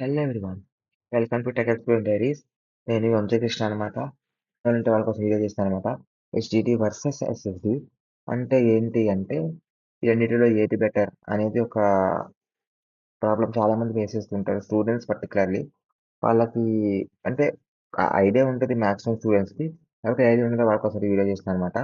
Hello everyone, welcome to tech explore diaries. నేను మీ వంశకృష్ణ అనమాట. అంటే వాళ్ళ కోసం వీడియో చేస్తాను అనమాట. హెచ్డిడి వర్సెస్ ఎస్ఎస్డి అంటే ఏంటి అంటే, ఈ రెండింటిలో ఏది బెటర్ అనేది ఒక ప్రాబ్లం చాలా మంది ఫేస్ చేస్తుంటారు, స్టూడెంట్స్ పర్టికులర్లీ. వాళ్ళకి అంటే ఐడియా ఉంటుంది మ్యాక్సిమం స్టూడెంట్స్కి. కాబట్టి ఐడియా ఉండదు, వాళ్ళ కోసం వీడియో చేస్తాను అనమాట.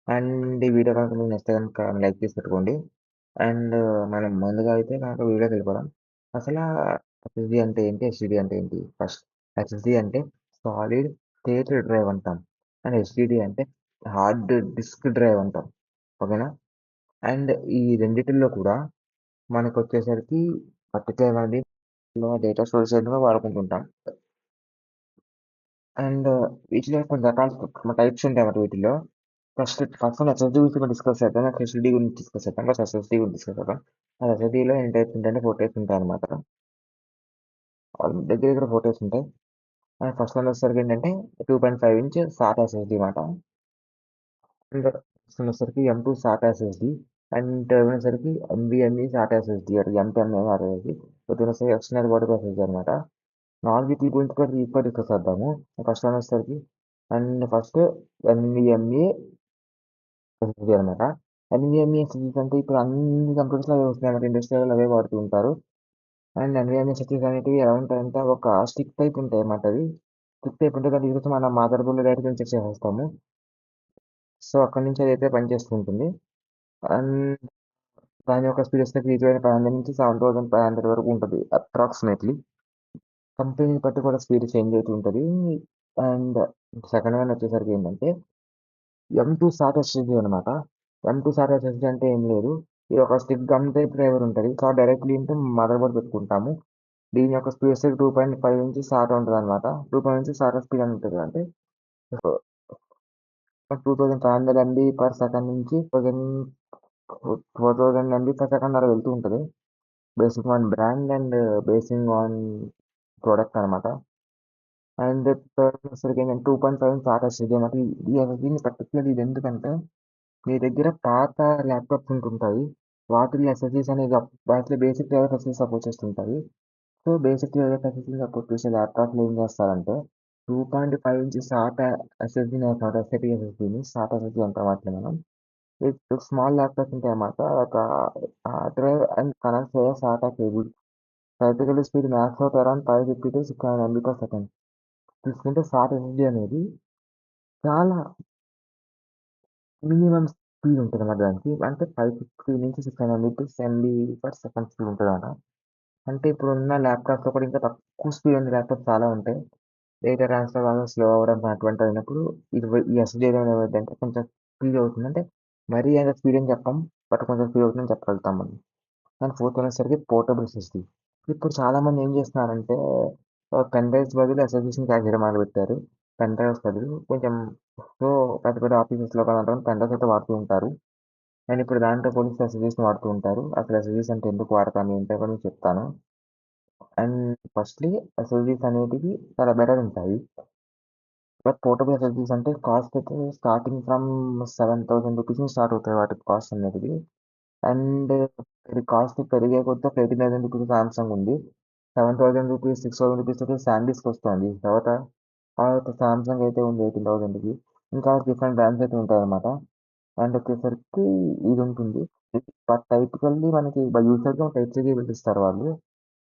అండ్ ఈ వీడియో కనుక మీకు నచ్చితే కనుక లైక్ చేసి పెట్టుకోండి. అండ్ మనం ముందుగా అయితే కనుక వీడియోకి వెళ్ళిపోదాం. అసలు ఎస్ఎస్డి అంటే ఏంటి, హెచ్డిడి అంటే ఏంటి? ఫస్ట్, ఎస్ఎస్డి అంటే సాలిడ్ స్టేట్ డ్రైవ్ అంటాం, అండ్ హెచ్డిడి అంటే హార్డ్ డిస్క్ డ్రైవ్ అంటాం. ఓకేనా? అండ్ ఈ రెండిటిల్లో కూడా మనకు వచ్చేసరికి పర్టికులర్ అనేది డేటా స్టోరేజ్ వాడుకుంటుంటాం. అండ్ వీటిలో కొన్ని రకాల టైప్స్ ఉంటాయి అన్నమాట వీటిలో. ఫస్ట్ ఎస్ఎస్డి గురించి మనం డిస్కస్ చేద్దాం. హెచ్డిడి గురించి డిస్కస్ చేద్దాం, ఫస్ట్ ఎస్ఎస్డి గురించి డిస్కస్ చేద్దాం. అది ఎస్ఎస్డిలో ఎన్ని టైప్స్ ఉంటాయంటే 4 టైప్స్ ఉంటాయి అనమాట. దగ్గర దగ్గర 4 టైప్స్ ఉంటాయి. అండ్ ఫస్ట్ వన్ వచ్చేసరికి ఏంటంటే 2.5 ఇంచ్ సాట్ ఎస్ఎస్డి అనమాట. అండ్ నెక్స్ట్ వచ్చేసరికి M2 SATA SSD. And third వచ్చేసరికి NVMe సాట్ ఎస్ఎస్డి, అటు M10 సాట్ ఎస్ఎస్డి. వచ్చేసరికి ఎక్స్టర్నల్ బాడీ ఎస్ఎస్డి అనమాట. నాలుగు వీటి గురించి కూడా ఈక్వల్ డిస్కస్ చేద్దాము. ఫస్ట్ వన్ వచ్చేసరికి అండ్ ఫస్ట్ NVMe ఎస్ఎస్డి అనమాట. NVMe ఎస్ఎస్డి అంటే ఇప్పుడు అన్ని కంప్యూటర్స్ అవే వస్తున్నాయి అన్నమాట, ఇండస్ట్రియల్ అవే వాడుతూ ఉంటారు. అండ్ NVMe ఎస్ఎస్డీస్ అనేటివి ఎలా ఉంటాయంటే ఒక స్టిక్ టైప్ ఉంటాయి అన్నమాట. అది స్టిక్ టైప్ ఉంటే దాన్ని తీసుకొచ్చి మన మదర్ బోర్డ్లో డైరెక్ట్గా చెక్ చేసేస్తాము. సో అక్కడి నుంచి అదైతే పనిచేస్తూ ఉంటుంది. అండ్ దాని యొక్క స్పీడ్ వస్తే 3500 నుంచి 7500 వరకు ఉంటుంది అప్రాక్సిమేట్లీ. కంపెనీ బట్టి కూడా స్పీడ్ చేంజ్ అవుతూ ఉంటుంది. అండ్ సెకండ్ వన్ వచ్చేసరికి ఏంటంటే M2 సాట్ ఎస్ఎస్డి అనమాట. M2 సాట్ ఎస్ఎస్డి అంటే ఏం లేదు, ఇది ఒక స్టిక్ గమ్ టైప్ డ్రైవర్ ఉంటుంది. So directly into mother board పెట్టుకుంటాము. దీని యొక్క స్పీడ్ వస్తే 2.5 నుంచి స్టార్ట్ ఉంటుంది అనమాట. 2.5 నుంచి స్టార్ట్ స్పీడ్ అని ఉంటుంది. అంటే 2500 MB పర్ సెకండ్ నుంచి 4000 MB పర్ సెకండ్ అలా వెళ్తూ ఉంటుంది, basing on brand and basing on product అనమాట. అండ్ థర్డ్ వచ్చేసరికి ఏంటంటే 2.5 స్టార్ట్ ఎస్ఎస్డి అనమాట. దీన్ని పర్టికులర్ ఇది ఎందుకంటే మీ దగ్గర పాత ల్యాప్టాప్స్ ఉంటుంటాయి, వాటిలో ఎస్ఎస్డీస్ అనేది వాటిలో బేసిక్ లెవెల్ ఫెసిలిటీ సపోర్ట్ చేస్తుంటాయి. So basic level facility support చేసే ల్యాప్టాప్లు ఏం చేస్తారంటే 2.5 ఇంచ్ సాట్ ఎస్ఎస్డీని వేస్తాం, ఎస్ఐపి ఎస్ఎస్డీని సాట్ ఎస్ఎస్డీ అంటాం వాటిని మనం. స్మాల్ ల్యాప్టాప్ ఉంటాయి అన్నమాట. ఒక డ్రైవ్ అండ్ కనెక్ట్ చేయ SATA cable. Practical speed max out around 550 to 600 MB per second. తీసుకుంటే సాట్ ఎస్ఎస్డీ అనేది చాలా మినిమం స్పీడ్ ఉంటుంది అన్నమాట దానికి. అంటే 550 నుంచి 600 MB per సెకండ్ స్పీడ్ ఉంటుంది అన్నమాట. అంటే ఇప్పుడున్న ల్యాప్టాప్స్లో కూడా ఇంకా తక్కువ స్పీడ్ ఉన్న ల్యాప్టాప్ చాలా ఉంటాయి. డేటా ట్రాన్స్ఫర్ వల్ల స్లో అవ్వడం అటువంటి అయినప్పుడు ఈ ఎస్ఎస్డీ ఏమైందంటే కొంచెం స్పీడ్ అవుతుంది. అంటే మరీ అంత స్పీడ్ అని చెప్పం, బట్ కొంచెం స్పీడ్ అవుతుందని చెప్పగలుగుతాం మనం. అండ్ ఫోర్త్ వచ్చేసరికి పోర్టబుల్ ఎస్ఎస్డీ. ఇప్పుడు చాలామంది ఏం చేస్తున్నారంటే పెన్ డ్రైవ్స్ బదులు ఎస్ఎస్డీస్ని క్యారీ చేయడం మొదలుపెట్టారు. పెన్ డ్రైవ్స్ బదులు కొంచెం సో పెద్ద పెద్ద ఆఫీసెస్లో కానీ పెన్ డ్రైవ్స్ అయితే వాడుతూ ఉంటారు. అండ్ ఇప్పుడు దాంట్లో పోలీస్ ఎస్ఎస్డీస్ని వాడుతూ ఉంటారు. అసలు ఎస్ఎస్డీస్ అంటే ఎందుకు వాడతాను ఏంటో కూడా మీకు చెప్తాను. అండ్ ఫస్ట్లీ ఎస్ఎస్డీస్ అనేటివి చాలా బెటర్ ఉంటాయి. బట్ పోర్టబుల్ ఎస్ఎస్డీస్ అంటే కాస్ట్ అయితే స్టార్టింగ్ ఫ్రమ్ 7000 రూపీస్ నుంచి స్టార్ట్ అవుతాయి వాటి కాస్ట్ అనేది. అండ్ ఇది కాస్ట్ పెరిగే కొద్దీ 18,000 రూపీస్ సామ్సంగ్ ఉంది. 7,000 రూపీస్ 6,000 రూపీస్ అయితే శాండీస్కి వస్తుంది. తర్వాత సామ్సంగ్ అయితే ఉంది 18,000కి. ఇంకా డిఫరెంట్ బ్రాండ్స్ అయితే ఉంటాయి అన్నమాట. అండ్ వచ్చేసరికి ఇది ఉంటుంది. బట్ టైపికల్లీ మనకి యూజర్గా టైప్ సి కేబుల్ ఇస్తారు వాళ్ళు.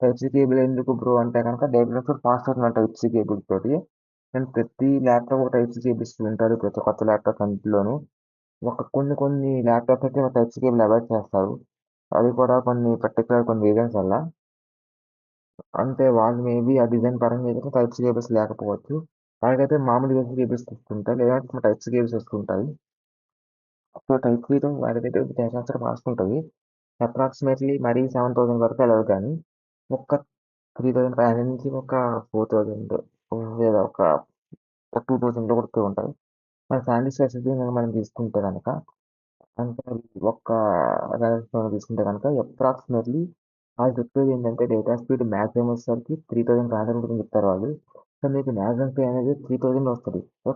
టైప్ సి కేబుల్ ఎందుకు బ్రో అంటే కనుక డెవలపర్ ఫాస్ట్ అవుతుంది టైప్ సి కేబుల్ తోటి. అండ్ ప్రతి ల్యాప్టాప్ ఒక టైప్ సి కేబుల్ ఇస్తూ ఉంటారు, ప్రతి కొత్త ల్యాప్టాప్ అన్నింటిలోనూ. కొన్ని ల్యాప్టాప్ అయితే టైప్ సి కేబుల్ అవాయిడ్ చేస్తారు, అవి కూడా కొన్ని రీజన్స్ వల్ల. అంటే వాళ్ళు మేబీ ఆ డిజైన్ పరంగా అయితే టైప్ సి కేబుల్స్ లేకపోవచ్చు. వాళ్ళకైతే మామూలు యూఎస్బి కేబుల్స్ వస్తుంటాయి, లేదంటే టైప్ సి కేబుల్స్ వస్తుంటాయి. సో టైప్ సితో వాటికైతే ట్రాన్సాక్షన్ ఫాస్ట్ ఉంటుంది. అప్రాక్సిమేట్లీ మరీ 7,000 వరకు వెళ్ళదు, కానీ ఒక 3,500 నుంచి ఒక 4,000 లేదా ఒక 2,000 వరకు ఉంటాయి. మన శాండీ ఎస్ఎస్డి మనం తీసుకుంటే కనుక, అంటే ఒక్క ర్యామ్ తీసుకుంటే కనుక అప్రాక్సిమేట్లీ వాళ్ళు చెప్పేది ఏంటంటే డేటా స్పీడ్ మ్యాక్సిమం వచ్చేసరికి 3,500 ఉంటుంది చెప్తారు వాళ్ళు. సో మీకు మ్యాక్సిమం స్పీడ్ అనేది 3,000 వస్తుంది. సో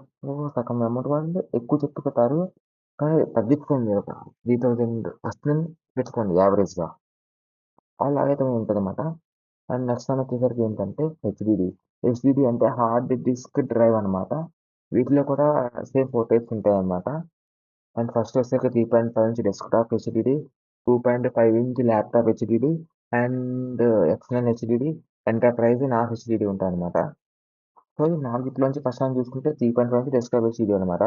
సగం అమౌంట్ వాళ్ళు ఎక్కువ చెప్పుకుంటారు, కానీ తగ్గించుకోండి ఒక 3,000 వస్తుందని పెట్టుకోండి యావరేజ్గా. అలాగైతే ఉంటుంది అన్నమాట. అండ్ నెక్స్ట్ వన్ వచ్చేసరికి ఏంటంటే హెచ్డిడి. హెచ్డిడి అంటే హార్డ్ డిస్క్ డ్రైవ్ అనమాట. వీటిలో కూడా సేమ్ 4 టైప్స్ ఉంటాయన్నమాట. అండ్ ఫస్ట్ వచ్చేసరికి 3.5 inch desktop HDD, 2.5 inch laptop HDD and external HDD, enterprise non HDD ఉంటాయన్నమాట. సో ఈ నాలుగిట్లోంచి ఫస్ట్ మనం చూసుకుంటే 3.5 ఇంచ్ డెస్క్టాప్ హెచ్డిడి అనమాట.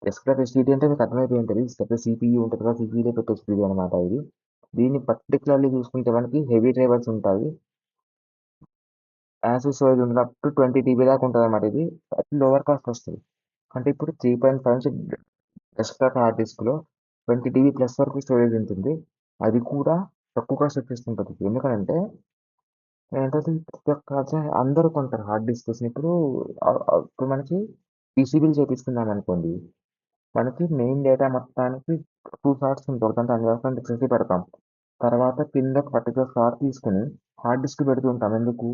డెస్క్టాప్ హెచ్డిడి అంటే మీకు అర్థమైపోయి ఉంటుంది. సెపరేట్ సిపియూ ఉంటుంది కదా, సిపియూలో పెట్టే హెచ్డిడి అనమాట ఇది. దీన్ని పర్టికులర్లీ చూసుకుంటే మనకి హెవీ డ్రైవర్స్ ఉంటాయి. యాక్సెస్ స్టోరేజ్ ఉంటుంది అప్ టు 20 టీబీ దాకా ఉంటుంది అనమాట. ఇది లోవర్ కాస్ట్ వస్తుంది. అంటే ఇప్పుడు 3.5 ఇంచ్ డెస్క్టాప్ హార్డ్ డిస్క్లో 20 టీబీ ప్లస్ వరకు స్టోరేజ్ ఉంటుంది. అది కూడా తక్కువ కాస్ట్ వచ్చేస్తుంటుంది. ఎందుకంటే ఏంటంటే ప్రతి ఒక్క అందరూ కొంటారు హార్డ్ డిస్క్స్. ఇప్పుడు మనకి పీసీబీలు చేపించుకున్నాం అనుకోండి, మనకి మెయిన్ డేటా మొత్తానికి 2 స్లాట్స్ ఉంటాయి. ఒకటంటే అందులో డిస్క్ పెడతాం. తర్వాత కింద ఒక పర్టికులర్ స్లాట్ తీసుకుని హార్డ్ డిస్క్ పెడుతూ ఉంటాం. ఎందుకు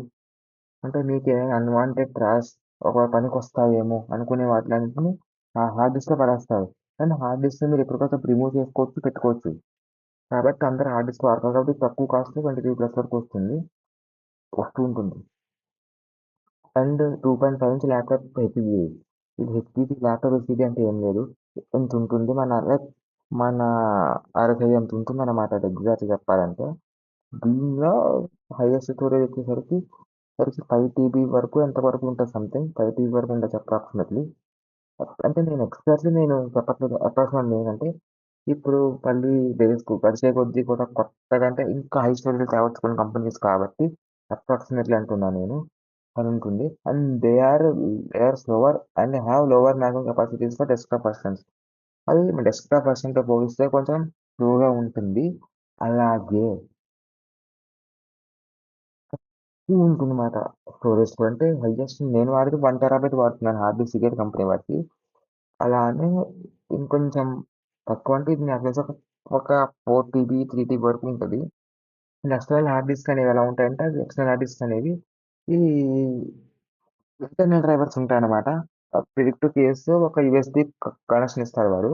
అంటే మీకే అన్వాంటెడ్ ట్రాష్ ఒక పనికొస్తాయేమో అనుకునే వాటిలన్నిటిని ఆ హార్డ్ డిస్క్‌లో పడేస్తారు. కానీ హార్డ్ డిస్క్ మీరు ఎప్పటికప్పుడు రిమూవ్ చేసుకోవచ్చు, పెట్టుకోవచ్చు. కాబట్టి అందరూ హార్డ్ డిస్క్ వాడతారు. కాబట్టి తక్కువ కాస్ట్‌లో 23+ వరకు వస్తూ ఉంటుంది. అండ్ 2.5 ఇంచ్ ల్యాప్‌టాప్ హెచ్‌పీది. ఇది హెచ్‌పీది ల్యాప్‌టాప్ హెచ్‌పీది అంటే ఏం లేదు. ఇంతుంటుంది. మన అరచేయి అంత ఉంటుందన్నమాట ఎగ్జాక్ట్‌గా చెప్పాలంటే. దీనిలో హైయెస్ట్ స్టోరేజ్ వచ్చేసరికి 5 టీబీ వరకు ఎంత వరకు ఉంటుంది సంథింగ్ 5 టీబీ వరకు ఉండొచ్చు అప్రాక్సిమేట్లీ. అంటే నేను ఎగ్జాక్ట్లీ నేను చెప్పట్లేదు. అప్రాక్సిమేట్ ఏంటంటే ఇప్పుడు మళ్ళీ డేస్కు గడిచే కొద్దీ కూడా కొత్తగా అంటే ఇంకా హై స్టోరేజ్ తేవచ్చు కంపెనీస్ కాబట్టి అప్రాక్సిమేట్లీ అంటున్నాను నేను. అని ఉంటుంది. And they are slower and have lower maximum capacities for desktop versions. అది డెస్క్టాప్ వర్షన్తో పోలిస్తే కొంచెం స్లోగా ఉంటుంది. అలాగే ఉంటుందన్నమాట. స్టోరేజ్ కూడా అంటే హైయెస్ట్ నేను వాడేది 1 టెరాబైట్ వాడుతున్నాను హార్డ్ డిస్క్ సిగరెట్ కంపెనీ వాడిది. అలానే ఇంకొంచెం తక్కువ అంటే ఇది నాకు తెలిసి ఒక 4 టీబీ 3 టీబీ వరకు ఉంటుంది. ఎక్స్టర్నల్ హార్డ్ డిస్క్ అనేవి ఎలా ఉంటాయంటే అవి ఎక్స్టర్నల్ హార్డ్ డిస్క్ అనేవి ఈ ఇంటర్నల్ డ్రైవర్స్ ఉంటాయన్నమాట. ప్రిడిక్ట్ కేసు ఒక యూఎస్బి కనెక్షన్ ఇస్తారు వాడు.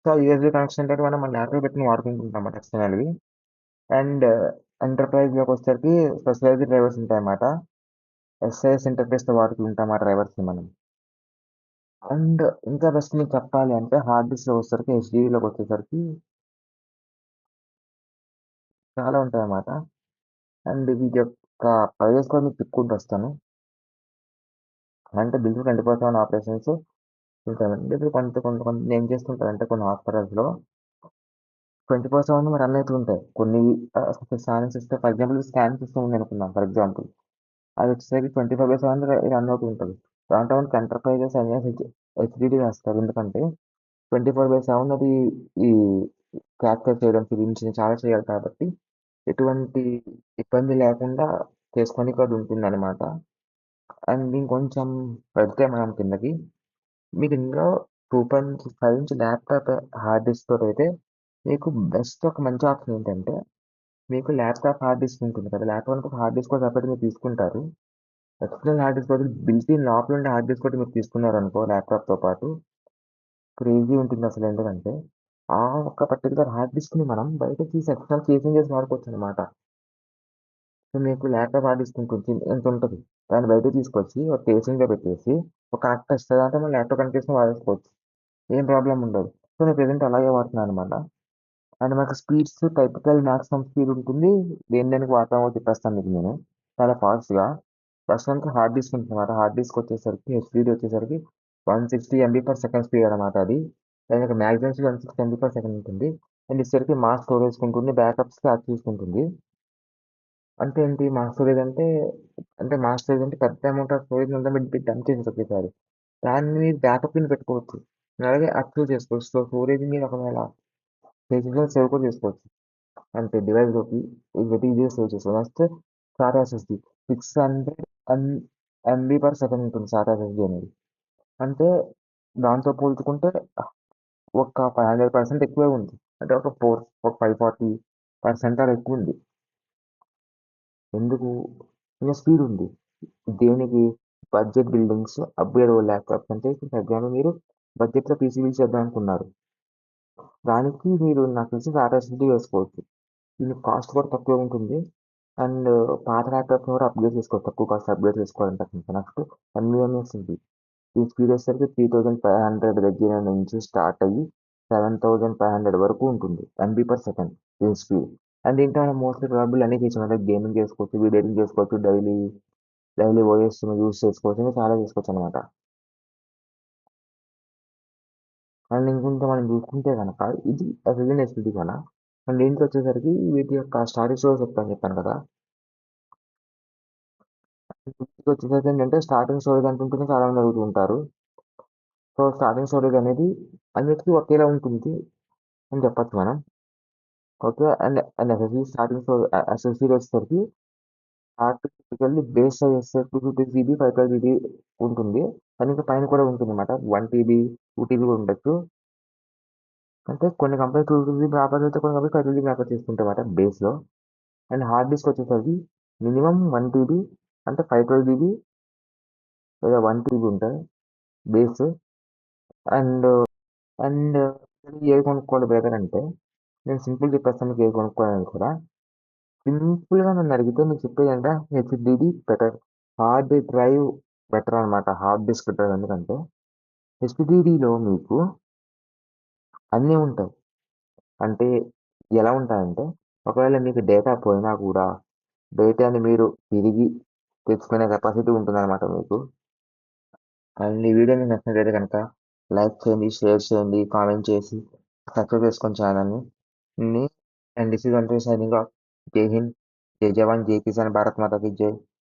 సో ఆ యూఎస్బి కనెక్షన్ తోటి మనం మన ల్యాప్టాప్ పెట్టుకుని వాడుకుంటుంటాం అన్నమాట ఎక్స్టర్నల్వి. అండ్ ఎంటర్ప్రైజ్లోకి వచ్చేసరికి స్పెషలైజ్డ్ డ్రైవర్స్ ఉంటాయన్నమాట. ఎస్ఐఎస్ ఇంటర్ఫేస్తో వాడుకుంటాం ఆ డ్రైవర్స్ని మనం. అండ్ ఇంకా బెస్ట్ మీకు చెప్పాలి అంటే హార్డ్ డిస్క్లో వచ్చేసరికి హెచ్డీలోకి వచ్చేసరికి చాలా ఉంటాయన్నమాట. అండ్ వీటి యొక్క ప్రైజెస్ కూడా మీకు చెప్పుకుంటూ వస్తాను. అంటే బిల్ 24/7 ఆపరేషన్స్ ఉంటాయండి. ఇప్పుడు కొంత ఏం చేస్తుంటారంటే కొన్ని హాస్పిటల్స్లో 24/7 రన్ అవుతూ ఉంటాయి. కొన్ని scanning system for example scanning system ఉంది అనుకుందాం ఫర్ ఎగ్జాంపుల్. అది వచ్చేసరికి 24/7 రన్ అవుతూ ఉంటుంది. దాంట్లో మనకి ఎంటర్ప్రైజెస్ అనేది హెచ్డిడి వేస్తారు. ఎందుకంటే 24/7 అది ఈ క్యాప్చర్ చేయడం ఫిలిమ్స్ చాలా చేయాలి కాబట్టి ఎటువంటి ఇబ్బంది లేకుండా చేసుకోనికి అది ఉంటుందన్నమాట. అండ్ ఇంకొంచెం పెడితే మనం కిందకి మీకు ఇందులో 2.5 ఇంచ్ ల్యాప్టాప్ హార్డ్ డిస్క్ తోటి అయితే మీకు బెస్ట్ ఒక మంచి ఆప్షన్ ఏంటంటే మీకు ల్యాప్టాప్ హార్డ్ డిస్క్ ఉంటుంది కదా, ల్యాప్టాప్ ఒక హార్డ్ డిస్క్ కూడా సపరేట్ మీరు తీసుకుంటారు. ఎక్స్టర్నల్ హార్డ్ డిస్క్ బదులు బిల్ట్ ఇన్ లోపల ఉండే హార్డ్ డిస్క్ కూడా మీరు తీసుకున్నారు అనుకో ల్యాప్టాప్తో పాటు క్రేజీ ఉంటుంది అసలు. ఎందుకంటే ఆ ఒక్క పర్టికులర్ హార్డ్ డిస్క్ని మనం బయట తీసి ఎక్స్టర్నల్ కేసింగ్ చేసి వాడుకోవచ్చు అనమాట. సో మీకు ల్యాప్టాప్ హార్డ్ డిస్క్ ఉంటుంది ఎంత ఉంటుంది, దాన్ని బయట తీసుకొచ్చి ఒక కేసింగ్లో పెట్టేసి ఒక కనెక్ట్ వస్తుంది అంటే మనం ల్యాప్టాప్ కనెక్ట్ చేసుకుని వాడేసుకోవచ్చు. ఏం ప్రాబ్లం ఉండదు. సో నేను ప్రెజెంట్ అలాగే వాడుతున్నాను అనమాట. అండ్ మనకు స్పీడ్స్ టైపికల్ మ్యాక్సిమం స్పీడ్ ఉంటుంది. దేనికి వాడతామో చెప్పేస్తాను మీకు నేను చాలా ఫాస్ట్గా. ఫస్ట్ మనకి హార్డ్ డిస్క్ ఉంటుంది అనమాట. హార్డ్ డిస్క్ వచ్చేసరికి హెచ్డిడి వచ్చేసరికి 160 MB/s స్పీడ్ అనమాట. అది దానికి మ్యాక్సిమం స్పీడ్ 160 MB/s ఉంటుంది. అండ్ ఇసరికి మాస్ స్టోరేజ్ ఉంటుంది, బ్యాకప్స్కి యాక్ట్ చేసుకుంటుంది. అంటే ఏంటి మాస్ స్టోరేజ్ అంటే మాస్ స్టోరేజ్ అంటే పెద్ద అమౌంట్ ఆఫ్ స్టోరేజ్ అంతా మీరు డంప్ చేసి ఒకేసారి దాన్ని మీరు బ్యాకప్ కింద పెట్టుకోవచ్చు. అలాగే యాక్టివ్ చేసుకోవచ్చు. సో స్టోరేజ్ మీరు ఒకవేళ సేవ్ కూడా చేసుకోవచ్చు. అంటే డివైస్‌లోకి ఇది పెట్టి ఈజీగా సేవ్ చేసుకోవచ్చు. నెక్స్ట్ స్టార్ ఎస్ఎస్‌డి 600 ఎం ఎంబీ/s ఉంటుంది స్టార్ ఎస్ఎస్‌డి అనేది. అంటే దాంతో పోల్చుకుంటే ఒక 500% ఎక్కువే ఉంది. అంటే ఒక 540% అలా ఎక్కువుంది. ఎందుకు? ఇంక స్పీడ్ ఉంది. దేనికి? బడ్జెట్ బిల్డింగ్స్, అప్‌గ్రేడబుల్ ల్యాప్‌టాప్స్ అంటే ఇప్పుడు ఫర్ ఎగ్జాంపుల్ మీరు బడ్జెట్‌లో పీసీ బిల్డ్ చేద్దాం అనుకున్నారు. దానికి మీరు నాకు తెలిసి టాటా ఎస్ఎస్‌డీ వేసుకోవచ్చు. దీనికి కాస్ట్ కూడా తక్కువే ఉంటుంది. అండ్ పాత ల్యాప్టాప్స్‌ని కూడా అప్‌గ్రేడ్ చేసుకోవచ్చు. తక్కువ కాస్ట్ అప్‌గ్రేడ్ చేసుకోవాలంటే కనుక నెక్స్ట్ ఎన్‌విఎంఏ ఉంది. దీని స్పీడ్ వచ్చేసరికి 3500 దగ్గర నుంచి స్టార్ట్ అయ్యి 7500 వరకు ఉంటుంది. ఎంబీ/సెకండ్ దీని స్పీడ్. అండ్ దీంట్లో మనం మోస్ట్‌లీ ప్రాబబుల్ అన్నీ చేయొచ్చు. అంటే గేమింగ్ చేసుకోవచ్చు, వీడియో ఎడిటింగ్ చేసుకోవచ్చు, డైలీ డైలీ ఓఎస్‌ని యూజ్ చేసుకోవచ్చు. ఇంకా చాలా చేసుకోవచ్చనమాట. అండ్ ఇంకొంచెం మనం చూసుకుంటే గనక ఇది ఎస్ఎస్‌డి, ఎస్ఎస్‌డి కదా! అండ్ దీంట్లో వచ్చేసరికి వీటి యొక్క స్టాటిక్ స్టోరేజ్ చెప్పాను కదా! వీటికొచ్చేసరికి ఏంటంటే స్టార్టింగ్ స్టోరేజ్ ఎంత ఉంటుందో చాలా మంది అడుగుతూ ఉంటారు. సో, స్టార్టింగ్ స్టోరేజ్ అనేది అన్నిటికీ ఒకేలా ఉంటుంది అని చెప్పొచ్చు మనం. ఓకే. అండ్ ఎస్ఎస్‌డి స్టార్టింగ్ ఎస్ఎస్‌డిలో వచ్చేసరికి టిపికల్లీ బేస్ సైజ్ వచ్చేసరికి 256 జీబీ, 512 జీబీ ఉంటుంది. కానీ ఇంకా పైన కూడా ఉంటుందన్నమాట. 1 టీబీ, 2 టీబీ కూడా ఉండొచ్చు. అంటే కొన్ని కంపెనీస్ 2 జీబీ ఆఫర్ చేస్తే కొన్ని కంపెనీస్ 512 జీబీ ఆఫర్ చేస్తుంటాయన్నమాట బేస్‌లో. అండ్ హార్డ్ డిస్క్ వచ్చేసరికి మినిమమ్ 1 టీబీ అంటే 512 జీబీ లేదా 1 టీబీ ఉంటాయి బేస్. అండ్ అండ్ ఏది కొనుక్కోవాలి బ్రదర్ అంటే నేను సింపుల్ చెప్పేస్తాను మీకు ఏది కొనుక్కోవాలని కూడా. సింపుల్‌గా నన్ను అడిగితే మీకు చెప్పేదంటే HDD better. Hard drive better అనమాట. హార్డ్ డిస్క్ బెటర్ ఎందుకంటే హెచ్‌డిడిలో మీకు అన్నీ ఉంటాయి. అంటే ఎలా ఉంటాయంటే ఒకవేళ మీకు డేటా పోయినా కూడా డేటాని మీరు తిరిగి తెచ్చుకునే కెపాసిటీ ఉంటుందన్నమాట మీకు. అండ్ ఈ వీడియో మీకు నచ్చినట్లయితే కనుక లైక్ చేయండి, షేర్ చేయండి, కామెంట్ చేసి సబ్స్క్రైబ్ చేసుకోండి ఛానల్‌ని. అండ్ దిస్ ఈజ్ అంటూ సైనింగ్ ఆఫ్. జై హింద్, జై జవాన్, జై కిసాన్, భారత్ మాతాకి జై.